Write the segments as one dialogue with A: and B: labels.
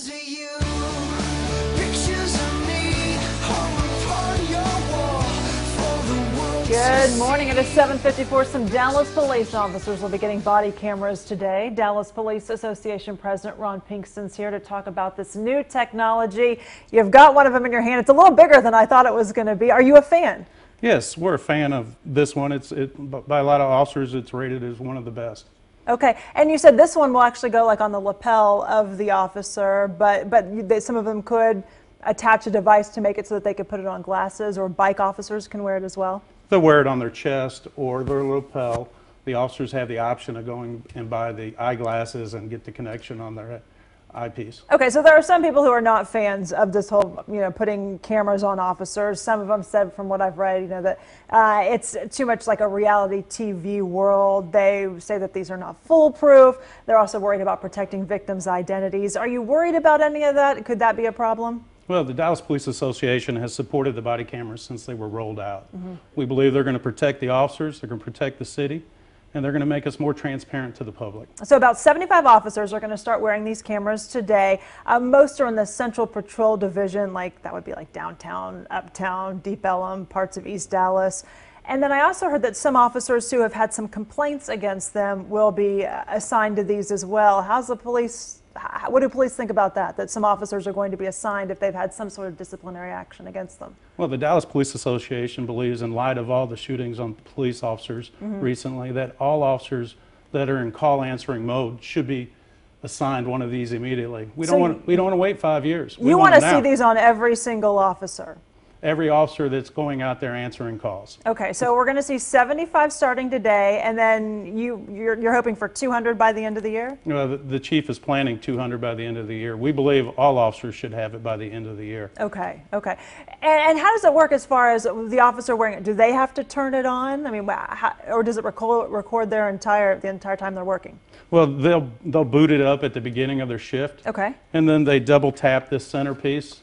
A: Pictures of you, pictures of me, hung upon your wall for the world.
B: Good morning. It is 7:54. Some Dallas police officers will be getting body cameras today. Dallas Police Association President Ron Pinkston's here to talk about this new technology. You've got one of them in your hand. It's a little bigger than I thought it was going to be. Are you a fan?
C: Yes, we're a fan of this one. By a lot of officers, it's rated as one of the best.
B: Okay, and you said this one will actually go like on the lapel of the officer, but some of them could attach a device to make it so that they could put it on glasses, or bike officers can wear it as well?
C: They'll wear it on their chest or their lapel. The officers have the option of going and buy the eyeglasses and get the connection on their eyepiece.
B: Okay, so there are some people who are not fans of this whole, putting cameras on officers. Some of them said, from what I've read, that it's too much like a reality TV world. They say that these are not foolproof. They're also worried about protecting victims' identities. Are you worried about any of that? Could that be a problem?
C: Well, the Dallas Police Association has supported the body cameras since they were rolled out. We believe they're going to protect the officers, they're going to protect the city, and they're going to make us more transparent to the public.
B: So about 75 officers are going to start wearing these cameras today. Most are in the Central Patrol Division, that would be like downtown, uptown, Deep Ellum, parts of East Dallas. And then I also heard that some officers who have had some complaints against them will be assigned to these as well. What do police think about that some officers are going to be assigned if they've had some sort of disciplinary action against them?
C: Well, the Dallas Police Association believes, in light of all the shootings on police officers recently, that all officers that are in call answering mode should be assigned one of these immediately. We don't want to wait 5 years.
B: You want to see these on every single officer?
C: Every officer that's going out there answering calls.
B: Okay, so we're going to see 75 starting today, and then you're hoping for 200 by the end of the year?
C: Well, the chief is planning 200 by the end of the year. We believe all officers should have it by the end of the year.
B: Okay, okay. And how does it work as far as the officer wearing it? Do they have to turn it on? I mean, or does it record the entire time they're working?
C: Well, they'll boot it up at the beginning of their shift.
B: Okay.
C: And then they double tap this centerpiece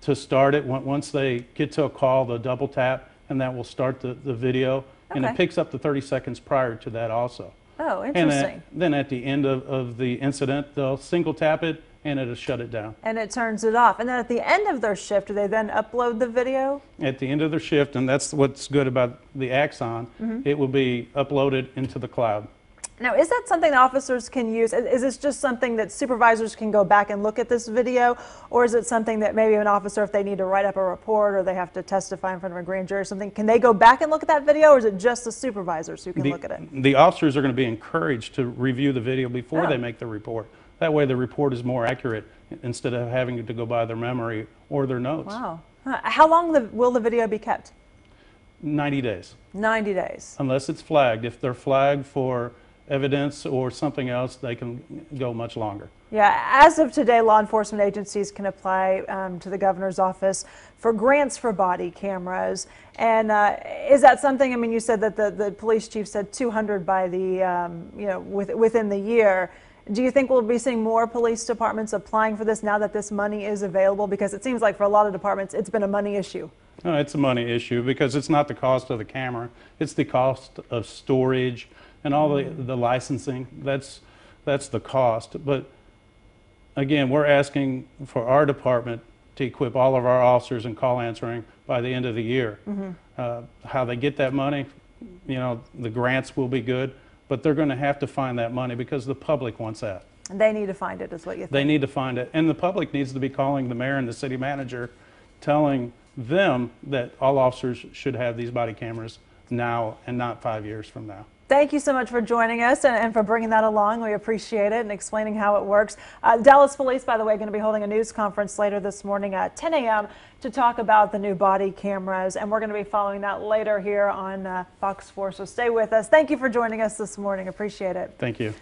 C: to start it. Once they get to a call, they'll double tap, and that will start the video. Okay. And it picks up the 30 seconds prior to that also.
B: Oh, interesting.
C: And then at the end of the incident, they'll single tap it, and it'll shut it down.
B: And it turns it off. And then at the end of their shift, do they then upload the video? At
C: the end of their shift, and that's what's good about the Axon, it will be uploaded into the cloud.
B: Now, is that something that officers can use? Is this just something that supervisors can go back and look at this video? Or is it something that maybe an officer, if they need to write up a report or they have to testify in front of a grand jury or something, can they go back and look at that video, or is it just the supervisors who can look at it?
C: The officers are going to be encouraged to review the video before they make the report. That way the report is more accurate instead of having to go by their memory or their notes.
B: Wow. How long will the video be kept?
C: 90 days.
B: 90 days.
C: Unless it's flagged. If they're flagged for evidence or something else, they can go much longer.
B: Yeah, as of today, law enforcement agencies can apply to the governor's office for grants for body cameras. And is that something? I mean, you said that the police chief said 200 by the within the year. Do you think we'll be seeing more police departments applying for this now that this money is available? Because it seems like for a lot of departments, it's been a money issue.
C: No, it's a money issue because it's not the cost of the camera; it's the cost of storage and all the licensing. That's the cost. But again, we're asking for our department to equip all of our officers in call answering by the end of the year. How they get that money, the grants will be good, but they're going to have to find that money because the public wants that.
B: They need to find it, is what you think?
C: They need to find it, and the public needs to be calling the mayor and the city manager, telling them that all officers should have these body cameras now and not 5 years from now.
B: Thank you so much for joining us and for bringing that along. We appreciate it and explaining how it works. Dallas Police, by the way, going to be holding a news conference later this morning at 10 a.m. to talk about the new body cameras, and we're going to be following that later here on Fox 4, so stay with us. Thank you for joining us this morning. Appreciate it.
C: Thank you.